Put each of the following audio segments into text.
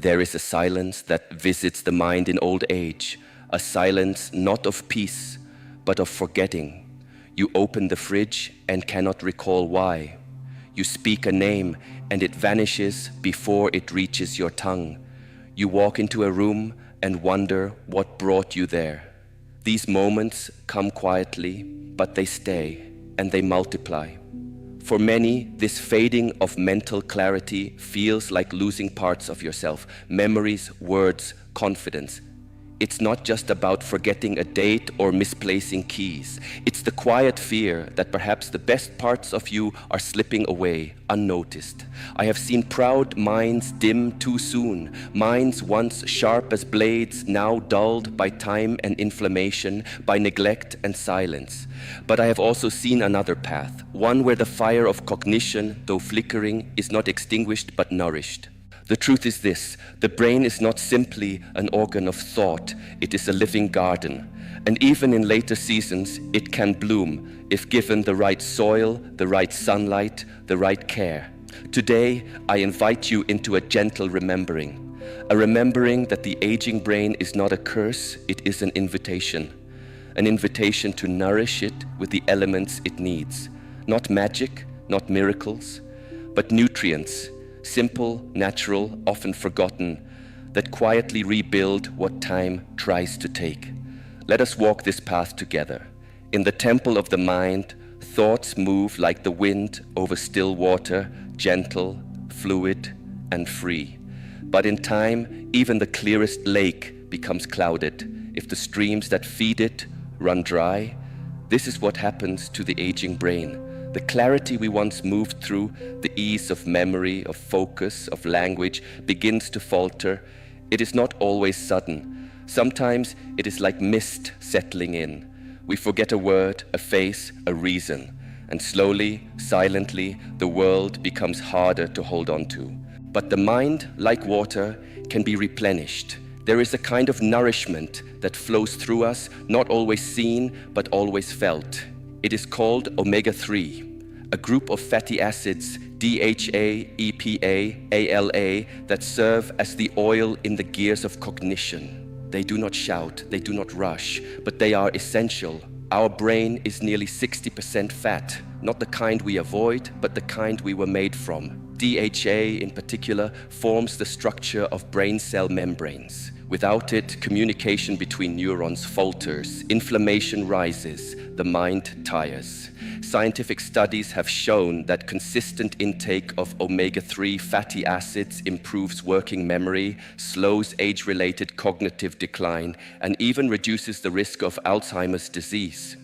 There is a silence that visits the mind in old age, a silence not of peace, but of forgetting. You open the fridge and cannot recall why. You speak a name and it vanishes before it reaches your tongue. You walk into a room and wonder what brought you there. These moments come quietly, but they stay and they multiply. For many, this fading of mental clarity feels like losing parts of yourself, memories, words, confidence. It's not just about forgetting a date or misplacing keys. It's the quiet fear that perhaps the best parts of you are slipping away, unnoticed. I have seen proud minds dim too soon, minds once sharp as blades, now dulled by time and inflammation, by neglect and silence. But I have also seen another path, one where the fire of cognition, though flickering, is not extinguished but nourished. The truth is this: the brain is not simply an organ of thought, it is a living garden. And even in later seasons, it can bloom if given the right soil, the right sunlight, the right care. Today, I invite you into a gentle remembering. A remembering that the aging brain is not a curse, it is an invitation. An invitation to nourish it with the elements it needs. Not magic, not miracles, but nutrients. Simple, natural, often forgotten, that quietly rebuild what time tries to take. Let us walk this path together. In the temple of the mind, thoughts move like the wind over still water, gentle, fluid, and free. But in time, even the clearest lake becomes clouded if the streams that feed it run dry. This is what happens to the aging brain. The clarity we once moved through, the ease of memory, of focus, of language, begins to falter. It is not always sudden. Sometimes it is like mist settling in. We forget a word, a face, a reason. And slowly, silently, the world becomes harder to hold on to. But the mind, like water, can be replenished. There is a kind of nourishment that flows through us, not always seen, but always felt. It is called omega-3, a group of fatty acids, DHA, EPA, ALA, that serve as the oil in the gears of cognition. They do not shout, they do not rush, but they are essential. Our brain is nearly 60% fat, not the kind we avoid, but the kind we were made from. DHA, in particular, forms the structure of brain cell membranes. Without it, communication between neurons falters, inflammation rises, the mind tires. Scientific studies have shown that consistent intake of omega-3 fatty acids improves working memory, slows age-related cognitive decline, and even reduces the risk of Alzheimer's disease.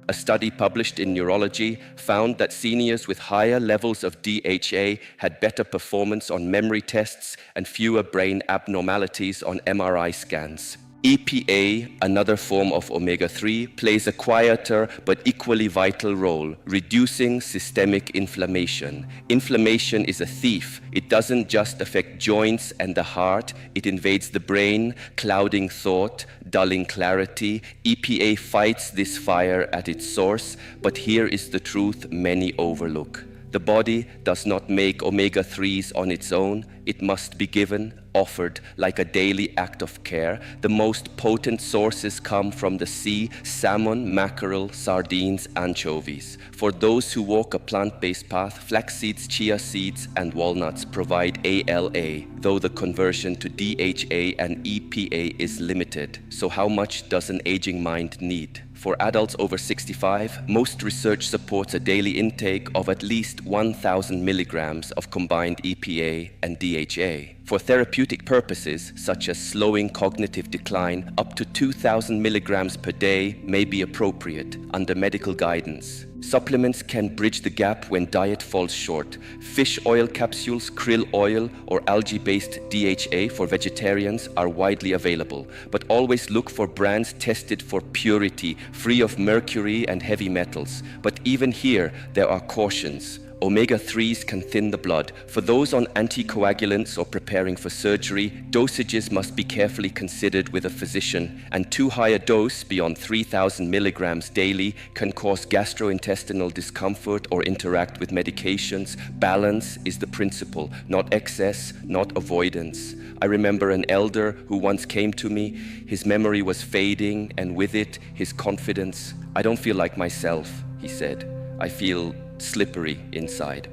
A study published in Neurology found that seniors with higher levels of DHA had better performance on memory tests and fewer brain abnormalities on MRI scans. EPA, another form of omega-3, plays a quieter but equally vital role, reducing systemic inflammation. Inflammation is a thief. It doesn't just affect joints and the heart, it invades the brain, clouding thought, dulling clarity. EPA fights this fire at its source, but here is the truth many overlook. The body does not make omega-3s on its own. It must be given, offered, like a daily act of care. The most potent sources come from the sea: salmon, mackerel, sardines, anchovies. For those who walk a plant-based path, flax seeds, chia seeds, and walnuts provide ALA, though the conversion to DHA and EPA is limited. So how much does an aging mind need? For adults over 65, most research supports a daily intake of at least 1,000 milligrams of combined EPA and DHA. For therapeutic purposes, such as slowing cognitive decline, up to 2,000 milligrams per day may be appropriate under medical guidance. Supplements can bridge the gap when diet falls short. Fish oil capsules, krill oil, or algae-based DHA for vegetarians are widely available, but always look for brands tested for purity, free of mercury and heavy metals. But even here, there are cautions. Omega-3s can thin the blood. For those on anticoagulants or preparing for surgery, dosages must be carefully considered with a physician, and too high a dose beyond 3,000 milligrams daily can cause gastrointestinal discomfort or interact with medications. Balance is the principle, not excess, not avoidance. I remember an elder who once came to me. His memory was fading, and with it, his confidence. "I don't feel like myself," he said. "I feel slippery inside."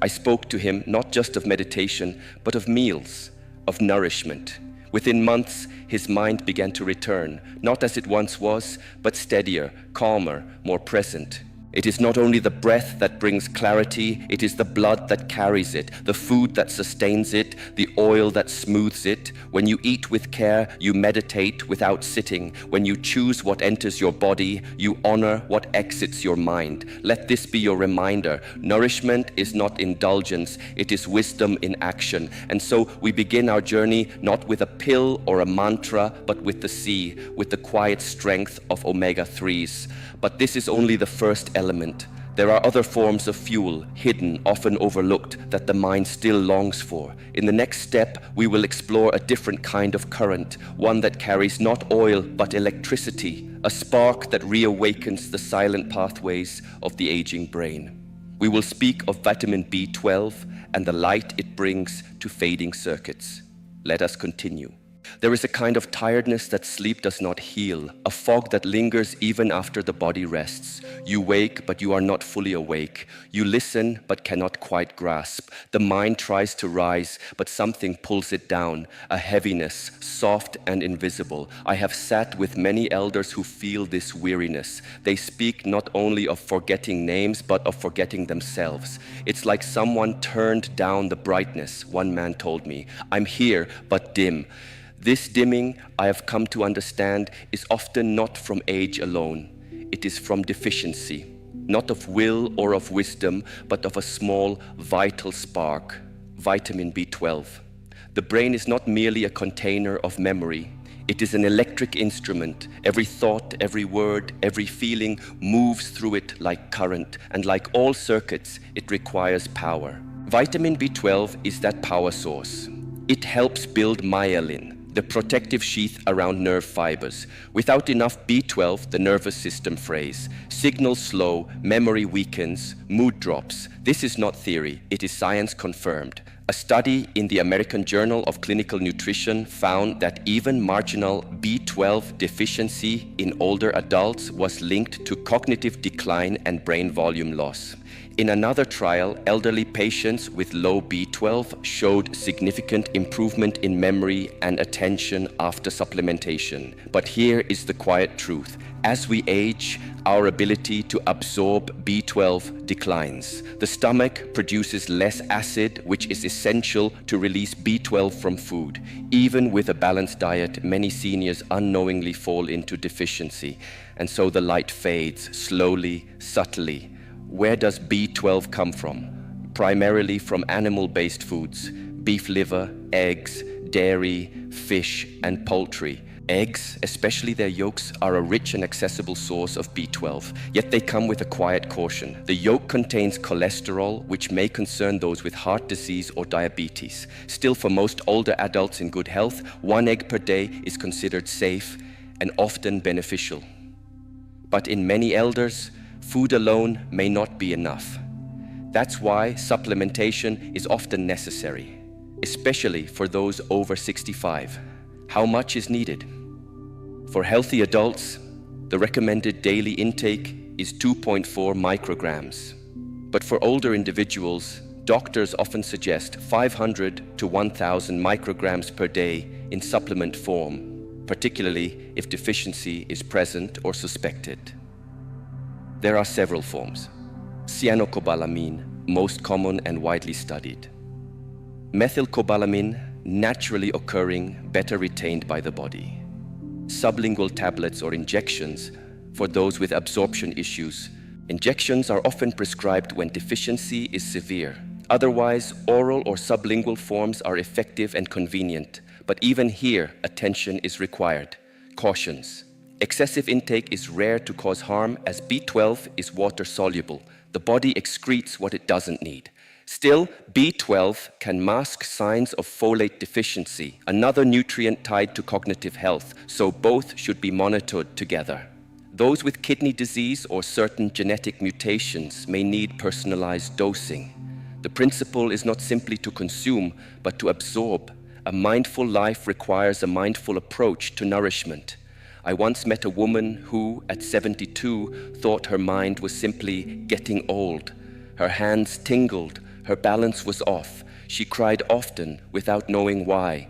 I spoke to him not just of meditation, but of meals, of nourishment. Within months, his mind began to return, not as it once was, but steadier, calmer, more present. It is not only the breath that brings clarity, it is the blood that carries it, the food that sustains it, the oil that smooths it. When you eat with care, you meditate without sitting. When you choose what enters your body, you honor what exits your mind. Let this be your reminder. Nourishment is not indulgence, it is wisdom in action. And so we begin our journey not with a pill or a mantra, but with the sea, with the quiet strength of omega-3s. But this is only the first element. There are other forms of fuel, hidden, often overlooked, that the mind still longs for. In the next step, we will explore a different kind of current, one that carries not oil but electricity, a spark that reawakens the silent pathways of the aging brain. We will speak of vitamin B12 and the light it brings to fading circuits. Let us continue. There is a kind of tiredness that sleep does not heal, a fog that lingers even after the body rests. You wake, but you are not fully awake. You listen, but cannot quite grasp. The mind tries to rise, but something pulls it down, a heaviness, soft and invisible. I have sat with many elders who feel this weariness. They speak not only of forgetting names, but of forgetting themselves. It's like someone turned down the brightness, one man told me. I'm here, but dim. This dimming, I have come to understand, is often not from age alone. It is from deficiency, not of will or of wisdom, but of a small, vital spark, vitamin B12. The brain is not merely a container of memory. It is an electric instrument. Every thought, every word, every feeling moves through it like current, and like all circuits, it requires power. Vitamin B12 is that power source. It helps build myelin, the protective sheath around nerve fibers. Without enough B12, the nervous system frays. Signals slow, memory weakens, mood drops. This is not theory, it is science confirmed. A study in the American Journal of Clinical Nutrition found that even marginal B12 deficiency in older adults was linked to cognitive decline and brain volume loss. In another trial, elderly patients with low B12 showed significant improvement in memory and attention after supplementation. But here is the quiet truth. As we age, our ability to absorb B12 declines. The stomach produces less acid, which is essential to release B12 from food. Even with a balanced diet, many seniors unknowingly fall into deficiency. And so the light fades, slowly, subtly. Where does B12 come from? Primarily from animal-based foods, beef liver, eggs, dairy, fish, and poultry. Eggs, especially their yolks, are a rich and accessible source of B12, yet they come with a quiet caution. The yolk contains cholesterol, which may concern those with heart disease or diabetes. Still, for most older adults in good health, 1 egg per day is considered safe and often beneficial. But in many elders, food alone may not be enough. That's why supplementation is often necessary, especially for those over 65. How much is needed? For healthy adults, the recommended daily intake is 2.4 micrograms. But for older individuals, doctors often suggest 500 to 1,000 micrograms per day in supplement form, particularly if deficiency is present or suspected. There are several forms. Cyanocobalamin, most common and widely studied. Methylcobalamin, naturally occurring, better retained by the body. Sublingual tablets or injections for those with absorption issues. Injections are often prescribed when deficiency is severe. Otherwise, oral or sublingual forms are effective and convenient, but even here, attention is required. Cautions. Excessive intake is rare to cause harm as B12 is water-soluble. The body excretes what it doesn't need. Still, B12 can mask signs of folate deficiency, another nutrient tied to cognitive health, so both should be monitored together. Those with kidney disease or certain genetic mutations may need personalized dosing. The principle is not simply to consume, but to absorb. A mindful life requires a mindful approach to nourishment. I once met a woman who, at 72, thought her mind was simply getting old. Her hands tingled, her balance was off. She cried often without knowing why.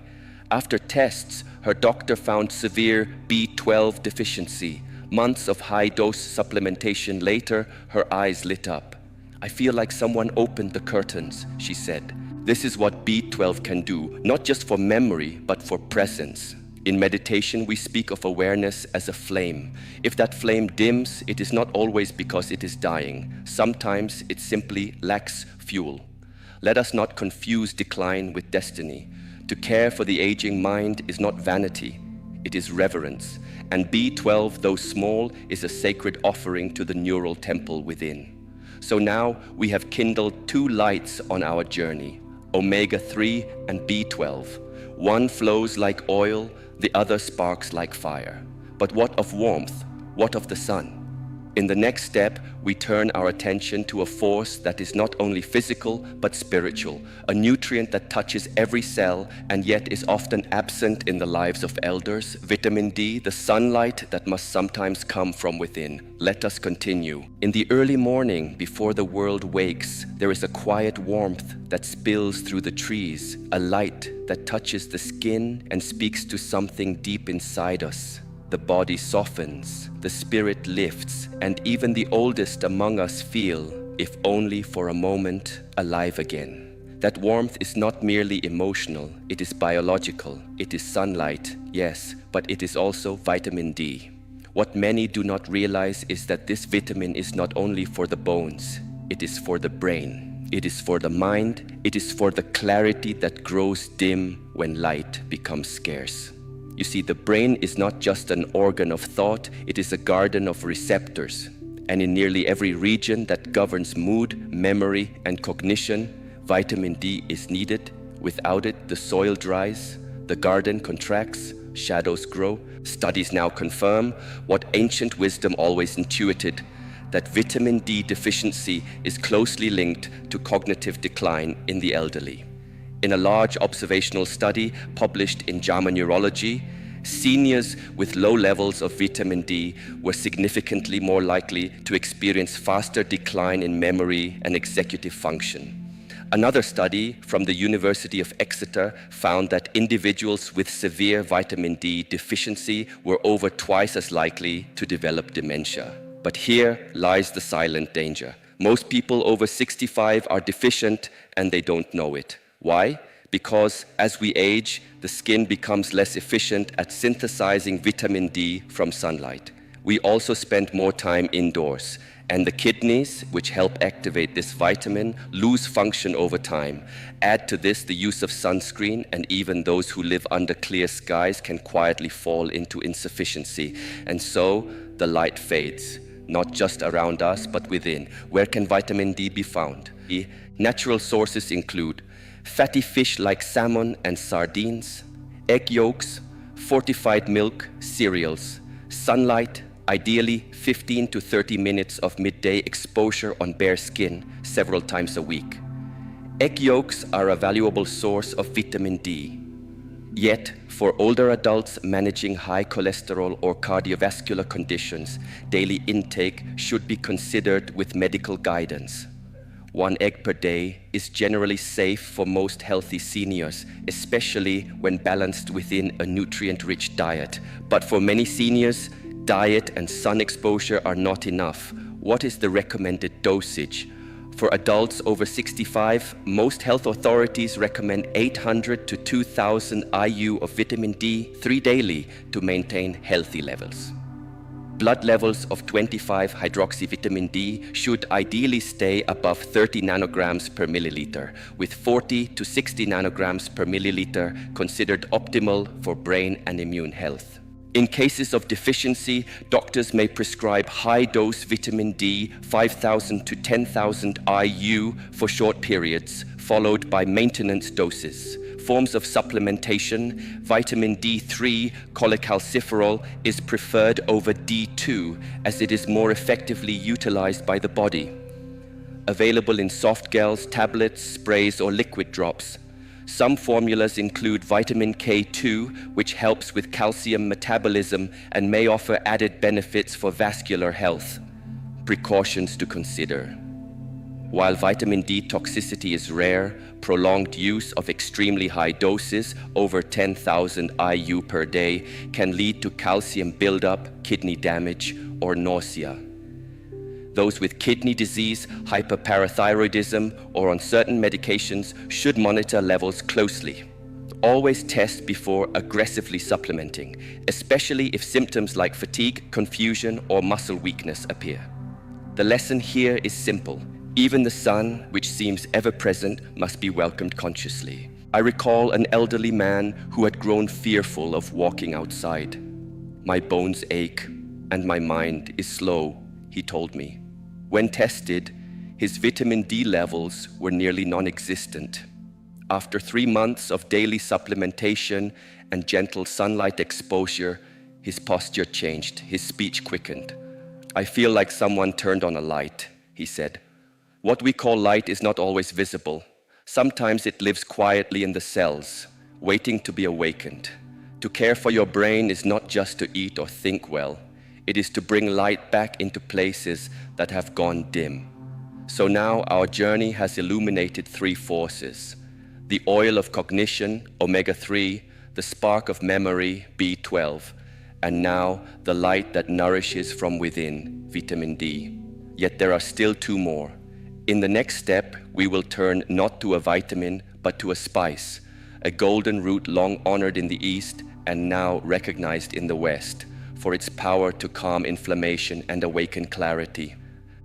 After tests, her doctor found severe B12 deficiency. Months of high-dose supplementation later, her eyes lit up. "I feel like someone opened the curtains," she said. This is what B12 can do, not just for memory, but for presence. In meditation, we speak of awareness as a flame. If that flame dims, it is not always because it is dying. Sometimes it simply lacks fuel. Let us not confuse decline with destiny. To care for the aging mind is not vanity, it is reverence. And B12, though small, is a sacred offering to the neural temple within. So now we have kindled two lights on our journey, omega-3 and B12. One flows like oil, the other sparks like fire. But what of warmth? What of the sun? In the next step, we turn our attention to a force that is not only physical, but spiritual, a nutrient that touches every cell and yet is often absent in the lives of elders, vitamin D, the sunlight that must sometimes come from within. Let us continue. In the early morning, before the world wakes, there is a quiet warmth that spills through the trees, a light that touches the skin and speaks to something deep inside us. The body softens, the spirit lifts, and even the oldest among us feel, if only for a moment, alive again. That warmth is not merely emotional, it is biological. It is sunlight, yes, but it is also vitamin D. What many do not realize is that this vitamin is not only for the bones, it is for the brain. It is for the mind, it is for the clarity that grows dim when light becomes scarce. You see, the brain is not just an organ of thought, it is a garden of receptors. And in nearly every region that governs mood, memory, and cognition, vitamin D is needed. Without it, the soil dries, the garden contracts, shadows grow. Studies now confirm what ancient wisdom always intuited, that vitamin D deficiency is closely linked to cognitive decline in the elderly. In a large observational study published in JAMA Neurology, seniors with low levels of vitamin D were significantly more likely to experience faster decline in memory and executive function. Another study from the University of Exeter found that individuals with severe vitamin D deficiency were over twice as likely to develop dementia. But here lies the silent danger. Most people over 65 are deficient and they don't know it. Why? Because as we age, the skin becomes less efficient at synthesizing vitamin D from sunlight. We also spend more time indoors, and the kidneys, which help activate this vitamin, lose function over time. Add to this the use of sunscreen, and even those who live under clear skies can quietly fall into insufficiency. And so the light fades, not just around us, but within. Where can vitamin D be found? Natural sources include fatty fish like salmon and sardines, egg yolks, fortified milk, cereals, sunlight, ideally 15 to 30 minutes of midday exposure on bare skin several times a week. Egg yolks are a valuable source of vitamin D. Yet, for older adults managing high cholesterol or cardiovascular conditions, daily intake should be considered with medical guidance. 1 egg per day is generally safe for most healthy seniors, especially when balanced within a nutrient-rich diet. But for many seniors, diet and sun exposure are not enough. What is the recommended dosage? For adults over 65, most health authorities recommend 800 to 2000 IU of vitamin D3 daily to maintain healthy levels. Blood levels of 25-hydroxyvitamin D should ideally stay above 30 nanograms per milliliter, with 40 to 60 nanograms per milliliter considered optimal for brain and immune health. In cases of deficiency, doctors may prescribe high-dose vitamin D, 5,000 to 10,000 IU for short periods, followed by maintenance doses. Forms of supplementation, vitamin D3 cholecalciferol is preferred over D2 as it is more effectively utilized by the body. Available in soft gels, tablets, sprays, or liquid drops. Some formulas include vitamin K2, which helps with calcium metabolism and may offer added benefits for vascular health. Precautions to consider. While vitamin D toxicity is rare, prolonged use of extremely high doses, over 10,000 IU per day, can lead to calcium buildup, kidney damage, or nausea. Those with kidney disease, hyperparathyroidism, or on certain medications should monitor levels closely. Always test before aggressively supplementing, especially if symptoms like fatigue, confusion, or muscle weakness appear. The lesson here is simple. Even the sun, which seems ever-present, must be welcomed consciously. I recall an elderly man who had grown fearful of walking outside. "My bones ache, and my mind is slow," he told me. When tested, his vitamin D levels were nearly non-existent. After 3 months of daily supplementation and gentle sunlight exposure, his posture changed, his speech quickened. "I feel like someone turned on a light," he said. What we call light is not always visible. Sometimes it lives quietly in the cells, waiting to be awakened. To care for your brain is not just to eat or think well. It is to bring light back into places that have gone dim. So now our journey has illuminated 3 forces: the oil of cognition, omega-3, the spark of memory, B12, and now the light that nourishes from within, vitamin D. Yet there are still 2 more. In the next step, we will turn not to a vitamin, but to a spice, a golden root long honored in the East and now recognized in the West, for its power to calm inflammation and awaken clarity.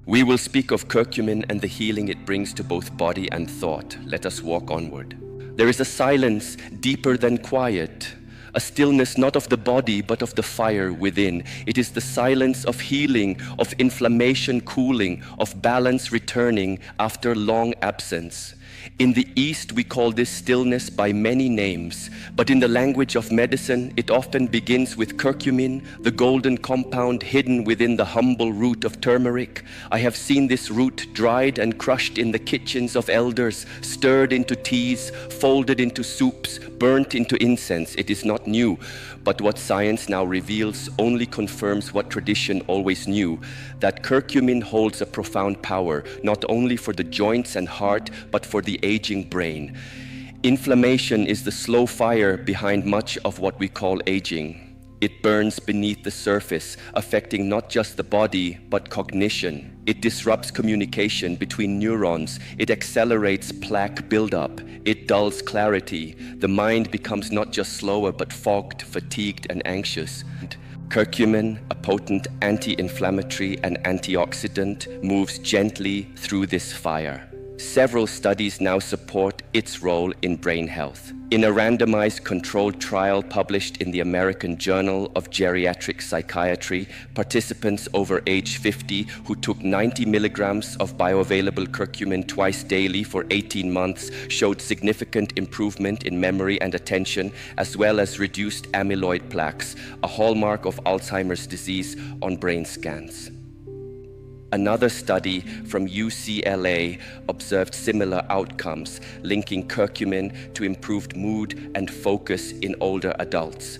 We will speak of curcumin and the healing it brings to both body and thought. Let us walk onward. There is a silence deeper than quiet, a stillness not of the body but of the fire within. It is the silence of healing, of inflammation cooling, of balance returning after long absence. In the East, we call this stillness by many names, but in the language of medicine, it often begins with curcumin, the golden compound hidden within the humble root of turmeric. I have seen this root dried and crushed in the kitchens of elders, stirred into teas, folded into soups, burnt into incense. It is not new, but what science now reveals only confirms what tradition always knew, that curcumin holds a profound power, not only for the joints and heart, but for the aging brain. Inflammation is the slow fire behind much of what we call aging. It burns beneath the surface, affecting not just the body, but cognition. It disrupts communication between neurons. It accelerates plaque buildup. It dulls clarity. The mind becomes not just slower, but fogged, fatigued, and anxious. Curcumin, a potent anti-inflammatory and antioxidant, moves gently through this fire. Several studies now support its role in brain health. In a randomized controlled trial published in the American Journal of Geriatric Psychiatry, participants over age 50 who took 90 milligrams of bioavailable curcumin twice daily for 18 months showed significant improvement in memory and attention, as well as reduced amyloid plaques, a hallmark of Alzheimer's disease, on brain scans. Another study from UCLA observed similar outcomes, linking curcumin to improved mood and focus in older adults.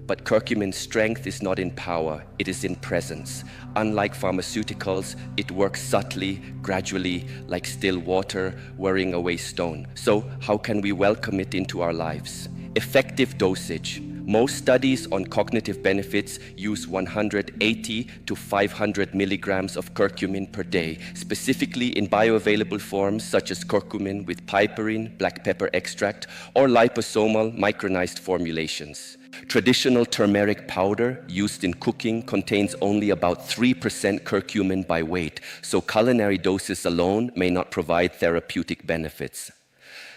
But curcumin's strength is not in power, it is in presence. Unlike pharmaceuticals, it works subtly, gradually, like still water, wearing away stone. So how can we welcome it into our lives? Effective dosage. Most studies on cognitive benefits use 180 to 500 milligrams of curcumin per day, specifically in bioavailable forms such as curcumin with piperine, black pepper extract, or liposomal micronized formulations. Traditional turmeric powder used in cooking contains only about 3% curcumin by weight, so culinary doses alone may not provide therapeutic benefits.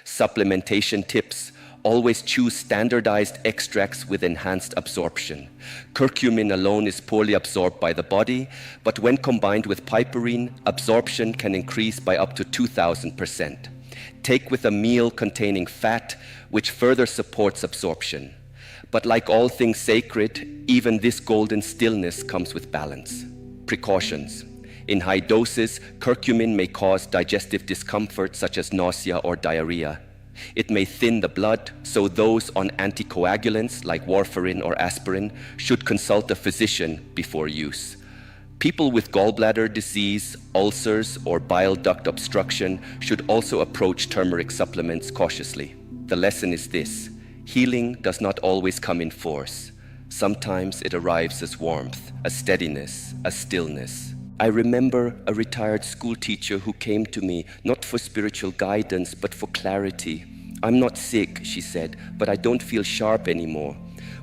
Supplementation tips. Always choose standardized extracts with enhanced absorption. Curcumin alone is poorly absorbed by the body, but when combined with piperine, absorption can increase by up to 2,000%. Take with a meal containing fat, which further supports absorption. But like all things sacred, even this golden stillness comes with balance. Precautions. In high doses, curcumin may cause digestive discomfort such as nausea or diarrhea. It may thin the blood, so those on anticoagulants like warfarin or aspirin should consult a physician before use. People with gallbladder disease, ulcers, or bile duct obstruction should also approach turmeric supplements cautiously. The lesson is this: healing does not always come in force. Sometimes it arrives as warmth, a steadiness, a stillness. I remember a retired school teacher who came to me not for spiritual guidance, but for clarity. "I'm not sick," she said, "but I don't feel sharp anymore."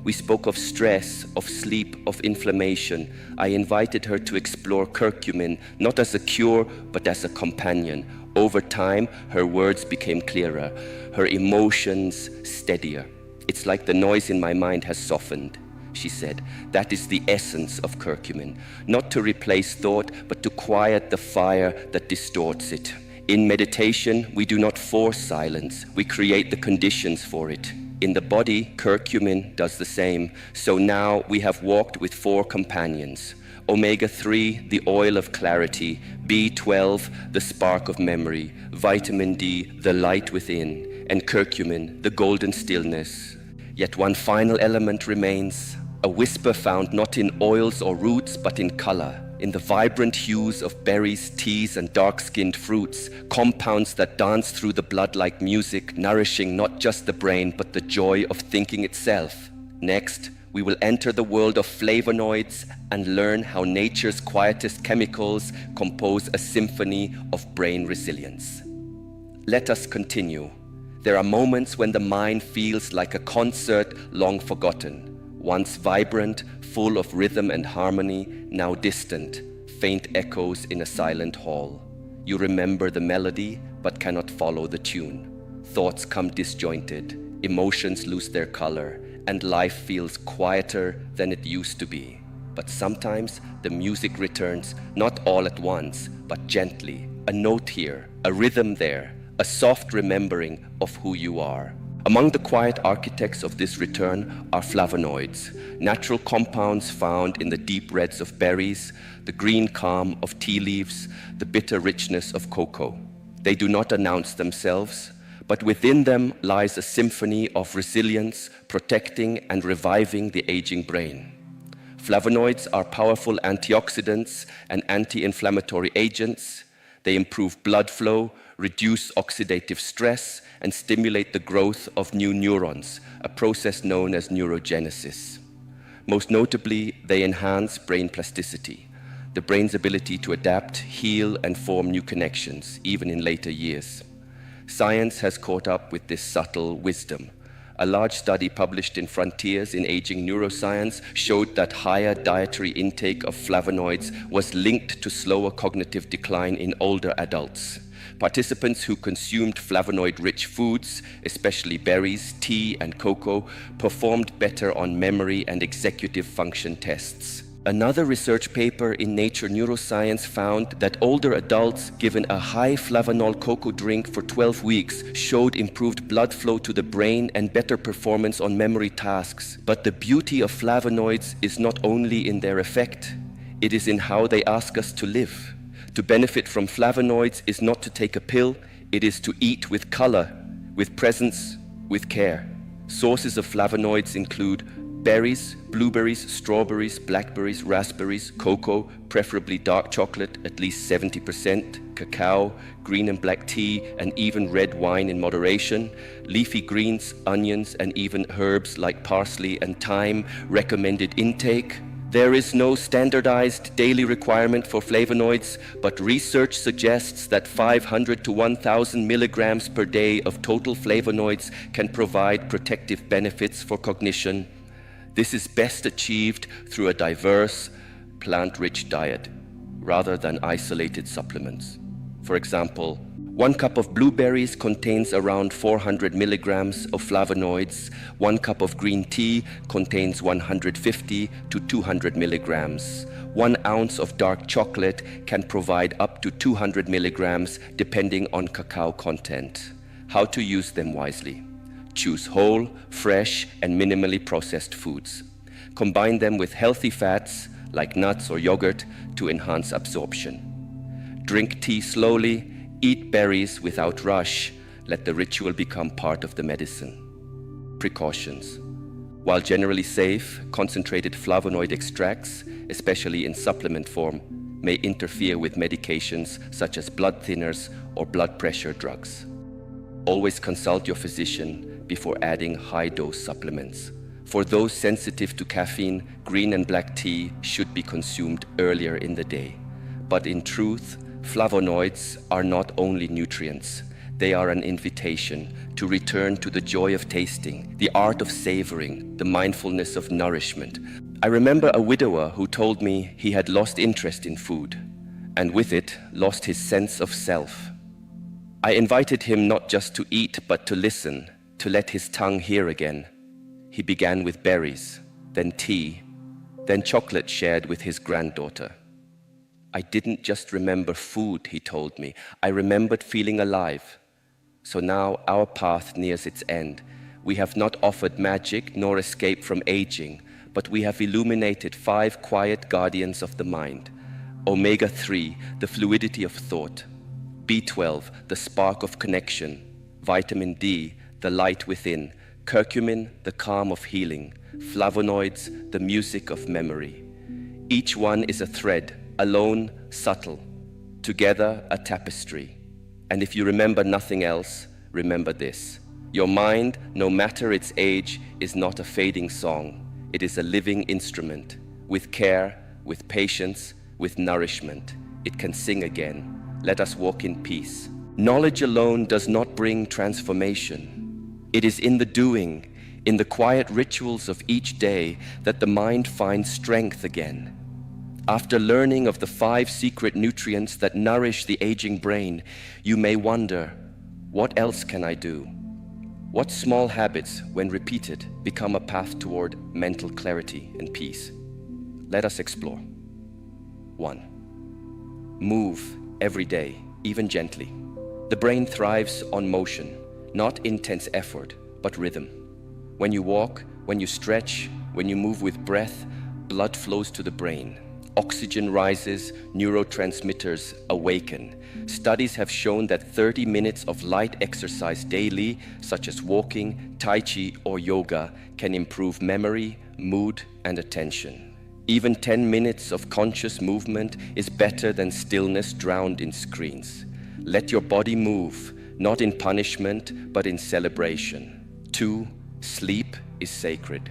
We spoke of stress, of sleep, of inflammation. I invited her to explore curcumin, not as a cure, but as a companion. Over time, her words became clearer, her emotions steadier. "It's like the noise in my mind has softened," she said. "That is the essence of curcumin, not to replace thought, but to quiet the fire that distorts it. In meditation, we do not force silence, we create the conditions for it. In the body, curcumin does the same. So now we have walked with 4 companions. Omega-3, the oil of clarity, B12, the spark of memory, vitamin D, the light within, and curcumin, the golden stillness. Yet one final element remains, a whisper found not in oils or roots, but in color, in the vibrant hues of berries, teas, and dark-skinned fruits, compounds that dance through the blood like music, nourishing not just the brain, but the joy of thinking itself. Next, we will enter the world of flavonoids and learn how nature's quietest chemicals compose a symphony of brain resilience. Let us continue. There are moments when the mind feels like a concert long forgotten. Once vibrant, full of rhythm and harmony, now distant, faint echoes in a silent hall. You remember the melody, but cannot follow the tune. Thoughts come disjointed, emotions lose their color, and life feels quieter than it used to be. But sometimes the music returns, not all at once, but gently. A note here, a rhythm there, a soft remembering of who you are. Among the quiet architects of this return are flavonoids, natural compounds found in the deep reds of berries, the green calm of tea leaves, the bitter richness of cocoa. They do not announce themselves, but within them lies a symphony of resilience, protecting and reviving the aging brain. Flavonoids are powerful antioxidants and anti-inflammatory agents. They improve blood flow, reduce oxidative stress, and stimulate the growth of new neurons, a process known as neurogenesis. Most notably, they enhance brain plasticity, the brain's ability to adapt, heal, and form new connections, even in later years. Science has caught up with this subtle wisdom. A large study published in Frontiers in Aging Neuroscience showed that higher dietary intake of flavonoids was linked to slower cognitive decline in older adults. Participants who consumed flavonoid-rich foods, especially berries, tea, and cocoa, performed better on memory and executive function tests. Another research paper in Nature Neuroscience found that older adults given a high flavonol cocoa drink for 12 weeks showed improved blood flow to the brain and better performance on memory tasks. But the beauty of flavonoids is not only in their effect, it is in how they ask us to live. To benefit from flavonoids is not to take a pill, it is to eat with color, with presence, with care. Sources of flavonoids include berries, blueberries, strawberries, blackberries, raspberries, cocoa, preferably dark chocolate, at least 70%, cacao, green and black tea, and even red wine in moderation, leafy greens, onions, and even herbs like parsley and thyme. Recommended intake. There is no standardized daily requirement for flavonoids, but research suggests that 500 to 1,000 milligrams per day of total flavonoids can provide protective benefits for cognition. This is best achieved through a diverse, plant-rich diet, rather than isolated supplements. For example, 1 cup of blueberries contains around 400 milligrams of flavonoids. 1 cup of green tea contains 150 to 200 milligrams. 1 ounce of dark chocolate can provide up to 200 milligrams depending on cacao content. How to use them wisely. Choose whole, fresh, and minimally processed foods. Combine them with healthy fats like nuts or yogurt to enhance absorption. Drink tea slowly. Eat berries without rush. Let the ritual become part of the medicine. Precautions. While generally safe, concentrated flavonoid extracts, especially in supplement form, may interfere with medications such as blood thinners or blood pressure drugs. Always consult your physician before adding high-dose supplements. For those sensitive to caffeine, green and black tea should be consumed earlier in the day. But in truth, flavonoids are not only nutrients, they are an invitation to return to the joy of tasting, the art of savoring, the mindfulness of nourishment. I remember a widower who told me he had lost interest in food, and with it, lost his sense of self. I invited him not just to eat, but to listen, to let his tongue hear again. He began with berries, then tea, then chocolate shared with his granddaughter. I didn't just remember food, he told me. I remembered feeling alive. So now our path nears its end. We have not offered magic nor escape from aging, but we have illuminated 5 quiet guardians of the mind. Omega-3, the fluidity of thought. B12, the spark of connection. Vitamin D, the light within. Curcumin, the calm of healing. Flavonoids, the music of memory. Each one is a thread, alone, subtle, together a tapestry. And if you remember nothing else, remember this. Your mind, no matter its age, is not a fading song. It is a living instrument. With care, with patience, with nourishment, it can sing again. Let us walk in peace. Knowledge alone does not bring transformation. It is in the doing, in the quiet rituals of each day, that the mind finds strength again. After learning of the 5 secret nutrients that nourish the aging brain, you may wonder, what else can I do? What small habits, when repeated, become a path toward mental clarity and peace? Let us explore. 1. Move every day, even gently. The brain thrives on motion, not intense effort, but rhythm. When you walk, when you stretch, when you move with breath, blood flows to the brain. Oxygen rises, neurotransmitters awaken. Studies have shown that 30 minutes of light exercise daily, such as walking, tai chi, or yoga, can improve memory, mood, and attention. Even 10 minutes of conscious movement is better than stillness drowned in screens. Let your body move, not in punishment, but in celebration. 2. Sleep is sacred.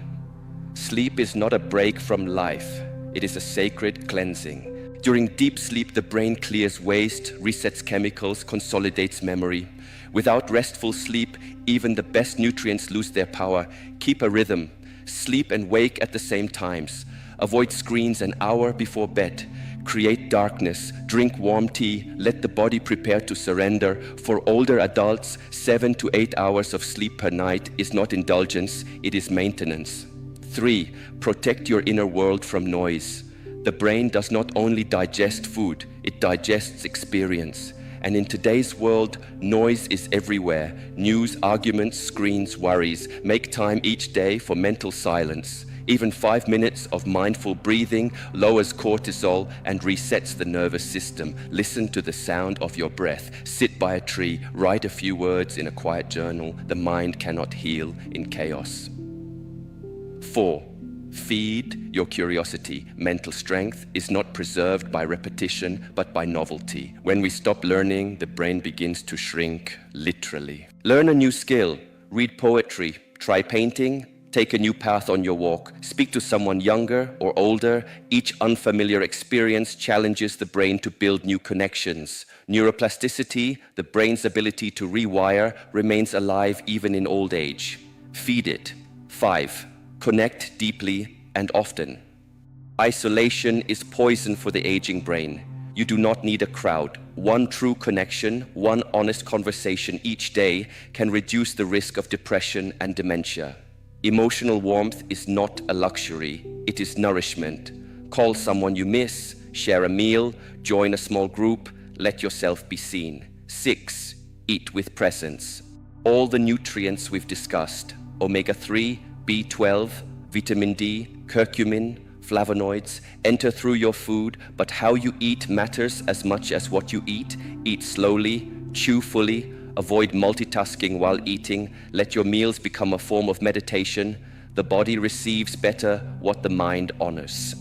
Sleep is not a break from life. It is a sacred cleansing. During deep sleep, the brain clears waste, resets chemicals, consolidates memory. Without restful sleep, even the best nutrients lose their power. Keep a rhythm. Sleep and wake at the same times. Avoid screens an hour before bed. Create darkness. Drink warm tea. Let the body prepare to surrender. For older adults, 7 to 8 hours of sleep per night is not indulgence, it is maintenance. 3. Protect your inner world from noise. The brain does not only digest food, it digests experience. And in today's world, noise is everywhere. News, arguments, screens, worries. Make time each day for mental silence. Even 5 minutes of mindful breathing lowers cortisol and resets the nervous system. Listen to the sound of your breath. Sit by a tree. Write a few words in a quiet journal. The mind cannot heal in chaos. 4. Feed your curiosity. Mental strength is not preserved by repetition, but by novelty. When we stop learning, the brain begins to shrink, literally. Learn a new skill. Read poetry. Try painting. Take a new path on your walk. Speak to someone younger or older. Each unfamiliar experience challenges the brain to build new connections. Neuroplasticity, the brain's ability to rewire, remains alive even in old age. Feed it. 5. Connect deeply and often. Isolation is poison for the aging brain. You do not need a crowd. one true connection, one honest conversation each day can reduce the risk of depression and dementia. Emotional warmth is not a luxury, it is nourishment. Call someone you miss, share a meal, join a small group, let yourself be seen. 6. Eat with presence. All the nutrients we've discussed, omega-3, B12, vitamin D, curcumin, flavonoids, enter through your food, but how you eat matters as much as what you eat. Eat slowly, chew fully, avoid multitasking while eating, let your meals become a form of meditation. The body receives better what the mind honors.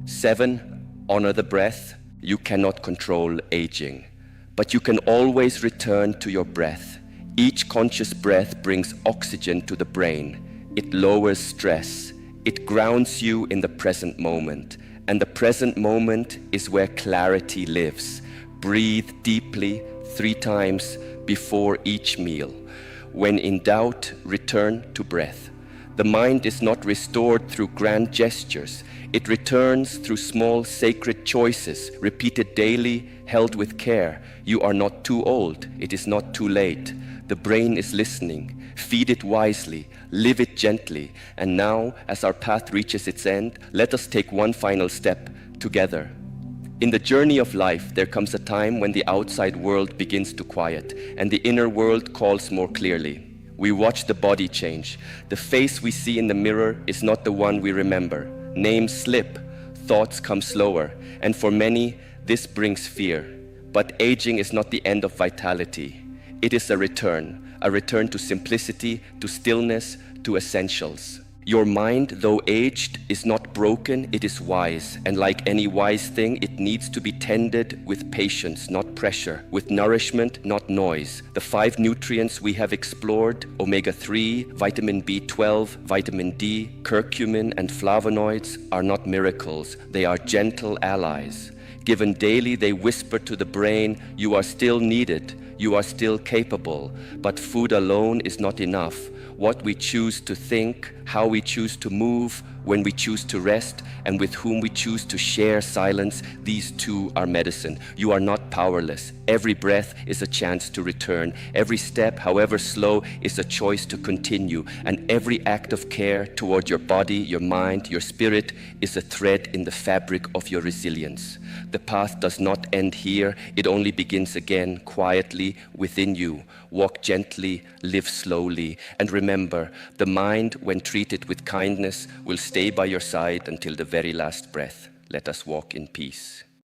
7. Honor the breath. You cannot control aging, but you can always return to your breath. Each conscious breath brings oxygen to the brain. It lowers stress. It grounds you in the present moment. And the present moment is where clarity lives. Breathe deeply 3 times before each meal. When in doubt, return to breath. The mind is not restored through grand gestures. It returns through small sacred choices, repeated daily, held with care. You are not too old. It is not too late. The brain is listening. Feed it wisely, live it gently. And now, as our path reaches its end, let us take one final step together. In the journey of life, there comes a time when the outside world begins to quiet and the inner world calls more clearly. We watch the body change. The face we see in the mirror is not the one we remember. Names slip, thoughts come slower, and for many, this brings fear. But aging is not the end of vitality. It is a return to simplicity, to stillness, to essentials. Your mind, though aged, is not broken, it is wise. And like any wise thing, it needs to be tended with patience, not pressure, with nourishment, not noise. The 5 nutrients we have explored, omega-3, vitamin B12, vitamin D, curcumin, and flavonoids, are not miracles. They are gentle allies. Given daily, they whisper to the brain, you are still needed, you are still capable. But food alone is not enough. What we choose to think, how we choose to move, when we choose to rest, and with whom we choose to share silence, these too are medicine. You are not powerless. Every breath is a chance to return. Every step, however slow, is a choice to continue. And every act of care toward your body, your mind, your spirit is a thread in the fabric of your resilience. The path does not end here. It only begins again, quietly within you. Walk gently, live slowly, and remember, the mind, when treated with kindness, will stay by your side until the very last breath. Let us walk in peace.